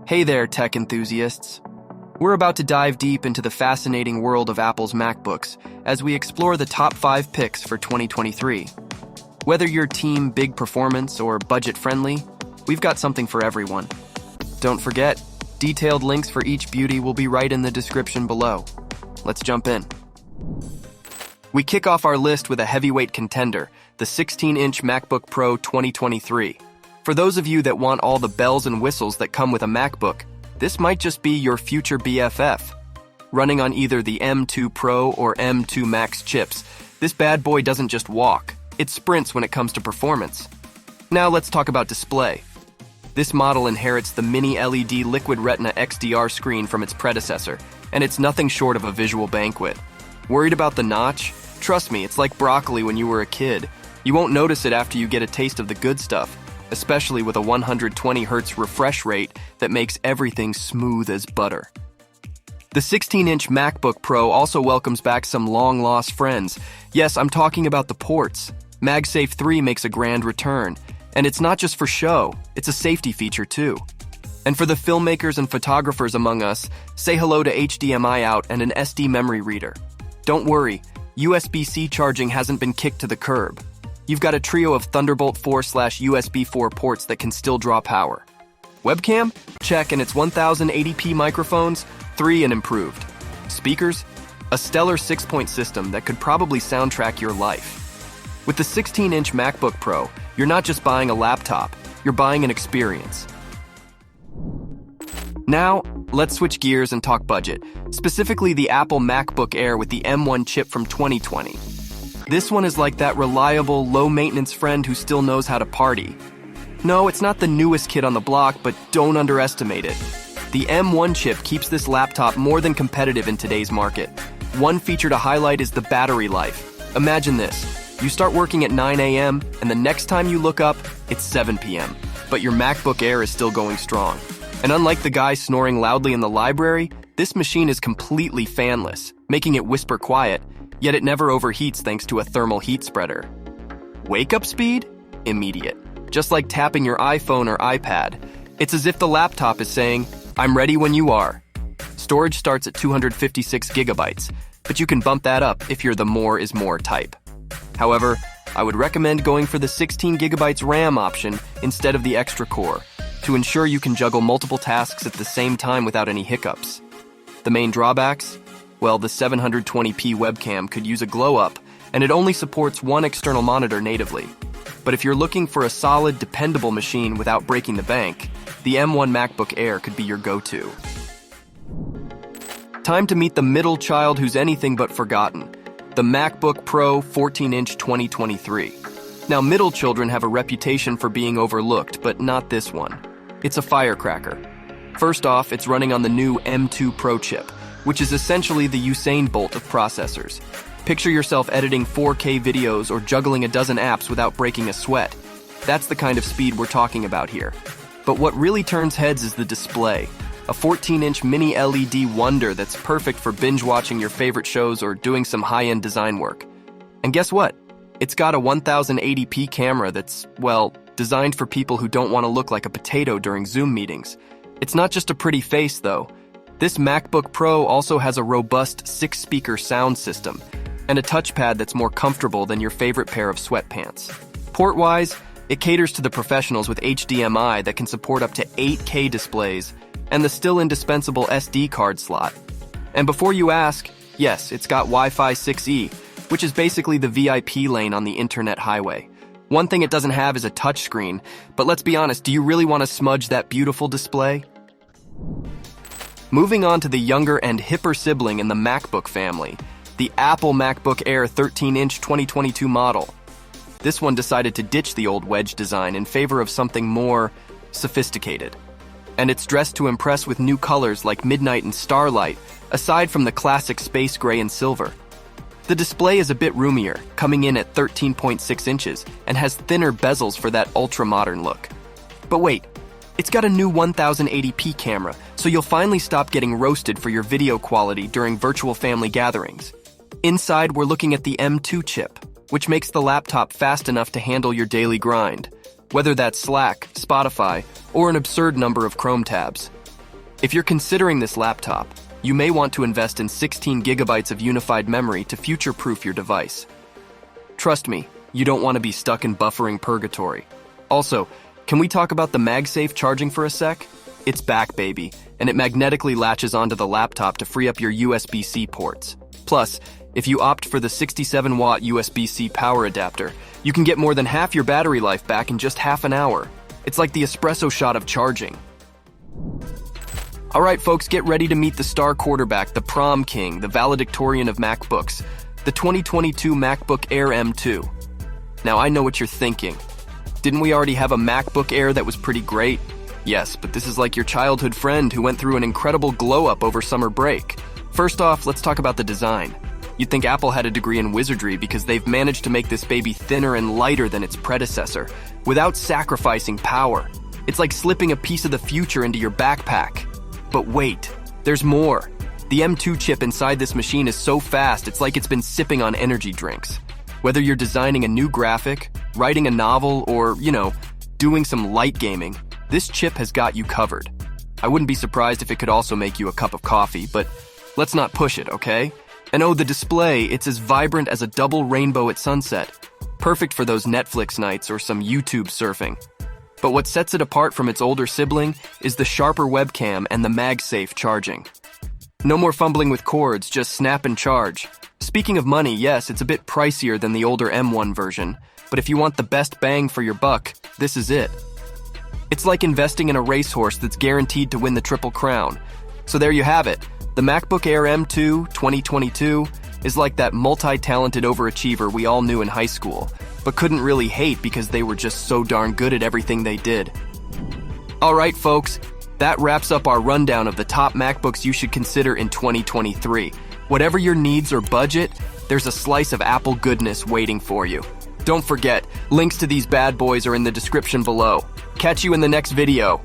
Hey there, tech enthusiasts. We're about to dive deep into the fascinating world of Apple's MacBooks as we explore the top 5 picks for 2023. Whether you're team big performance or budget-friendly, we've got something for everyone. Don't forget, detailed links for each beauty will be right in the description below. Let's jump in. We kick off our list with a heavyweight contender, the 16-inch MacBook Pro 2023. For those of you that want all the bells and whistles that come with a MacBook, this might just be your future BFF. Running on either the M2 Pro or M2 Max chips, this bad boy doesn't just walk, it sprints when it comes to performance. Now let's talk about display. This model inherits the mini LED Liquid Retina XDR screen from its predecessor, and it's nothing short of a visual banquet. Worried about the notch? Trust me, it's like broccoli when you were a kid. You won't notice it after you get a taste of the good stuff, especially with a 120 Hz refresh rate that makes everything smooth as butter. The 16-inch MacBook Pro also welcomes back some long-lost friends. Yes, I'm talking about the ports. MagSafe 3 makes a grand return, and it's not just for show, it's a safety feature too. And for the filmmakers and photographers among us, say hello to HDMI out and an SD memory reader. Don't worry, USB-C charging hasn't been kicked to the curb. You've got a trio of Thunderbolt 4/USB 4 ports that can still draw power. Webcam? Check, and its 1080p microphones, 3 and improved. Speakers? A stellar 6-point system that could probably soundtrack your life. With the 16-inch MacBook Pro, you're not just buying a laptop, you're buying an experience. Now, let's switch gears and talk budget, specifically the Apple MacBook Air with the M1 chip from 2020. This one is like that reliable, low-maintenance friend who still knows how to party. No, it's not the newest kid on the block, but don't underestimate it. The M1 chip keeps this laptop more than competitive in today's market. One feature to highlight is the battery life. Imagine this. You start working at 9 a.m., and the next time you look up, it's 7 p.m., but your MacBook Air is still going strong. And unlike the guy snoring loudly in the library, this machine is completely fanless, making it whisper quiet, yet it never overheats thanks to a thermal heat spreader. Wake-up speed? Immediate. Just like tapping your iPhone or iPad. It's as if the laptop is saying, I'm ready when you are. Storage starts at 256 gigabytes, but you can bump that up if you're the more is more type. However, I would recommend going for the 16 gigabytes RAM option instead of the extra core, to ensure you can juggle multiple tasks at the same time without any hiccups. The main drawbacks? Well, the 720p webcam could use a glow-up, and it only supports one external monitor natively. But if you're looking for a solid, dependable machine without breaking the bank, the M1 MacBook Air could be your go-to. Time to meet the middle child who's anything but forgotten, the MacBook Pro 14-inch 2023. Now, middle children have a reputation for being overlooked, but not this one. It's a firecracker. First off, it's running on the new M2 Pro chip, which is essentially the Usain Bolt of processors. Picture yourself editing 4K videos or juggling a dozen apps without breaking a sweat. That's the kind of speed we're talking about here. But what really turns heads is the display. A 14-inch mini LED wonder that's perfect for binge-watching your favorite shows or doing some high-end design work. And guess what? It's got a 1080p camera that's, well, designed for people who don't want to look like a potato during Zoom meetings. It's not just a pretty face, though. This MacBook Pro also has a robust 6-speaker sound system and a touchpad that's more comfortable than your favorite pair of sweatpants. Port-wise, it caters to the professionals with HDMI that can support up to 8K displays and the still indispensable SD card slot. And before you ask, yes, it's got Wi-Fi 6E, which is basically the VIP lane on the internet highway. One thing it doesn't have is a touchscreen, but let's be honest, do you really want to smudge that beautiful display? Moving on to the younger and hipper sibling in the MacBook family, the Apple MacBook Air 13-inch 2022 model. This one decided to ditch the old wedge design in favor of something more sophisticated. And it's dressed to impress with new colors like Midnight and Starlight, aside from the classic space gray and silver. The display is a bit roomier, coming in at 13.6 inches, and has thinner bezels for that ultra-modern look. But wait, it's got a new 1080p camera, so you'll finally stop getting roasted for your video quality during virtual family gatherings. Inside, we're looking at the M2 chip, which makes the laptop fast enough to handle your daily grind, whether that's Slack, Spotify, or an absurd number of Chrome tabs. If you're considering this laptop, you may want to invest in 16 gigabytes of unified memory to future-proof your device. Trust me, you don't want to be stuck in buffering purgatory. Also, can we talk about the MagSafe charging for a sec? It's back, baby, and it magnetically latches onto the laptop to free up your USB-C ports. Plus, if you opt for the 67-watt USB-C power adapter, you can get more than half your battery life back in just half an hour. It's like the espresso shot of charging. All right, folks, get ready to meet the star quarterback, the prom king, the valedictorian of MacBooks, the 2022 MacBook Air M2. Now, I know what you're thinking. Didn't we already have a MacBook Air that was pretty great? Yes, but this is like your childhood friend who went through an incredible glow-up over summer break. First off, let's talk about the design. You'd think Apple had a degree in wizardry because they've managed to make this baby thinner and lighter than its predecessor, without sacrificing power. It's like slipping a piece of the future into your backpack. But wait, there's more. The M2 chip inside this machine is so fast, it's like it's been sipping on energy drinks. Whether you're designing a new graphic, writing a novel, or, doing some light gaming, this chip has got you covered. I wouldn't be surprised if it could also make you a cup of coffee, but let's not push it, okay? And oh, the display, it's as vibrant as a double rainbow at sunset. Perfect for those Netflix nights or some YouTube surfing. But what sets it apart from its older sibling is the sharper webcam and the MagSafe charging. No more fumbling with cords, just snap and charge. Speaking of money, yes, it's a bit pricier than the older M1 version, but if you want the best bang for your buck, this is it. It's like investing in a racehorse that's guaranteed to win the Triple Crown. So there you have it. The MacBook Air M2 2022 is like that multi-talented overachiever we all knew in high school, but couldn't really hate because they were just so darn good at everything they did. All right, folks, that wraps up our rundown of the top MacBooks you should consider in 2023. Whatever your needs or budget, there's a slice of Apple goodness waiting for you. Don't forget, links to these bad boys are in the description below. Catch you in the next video.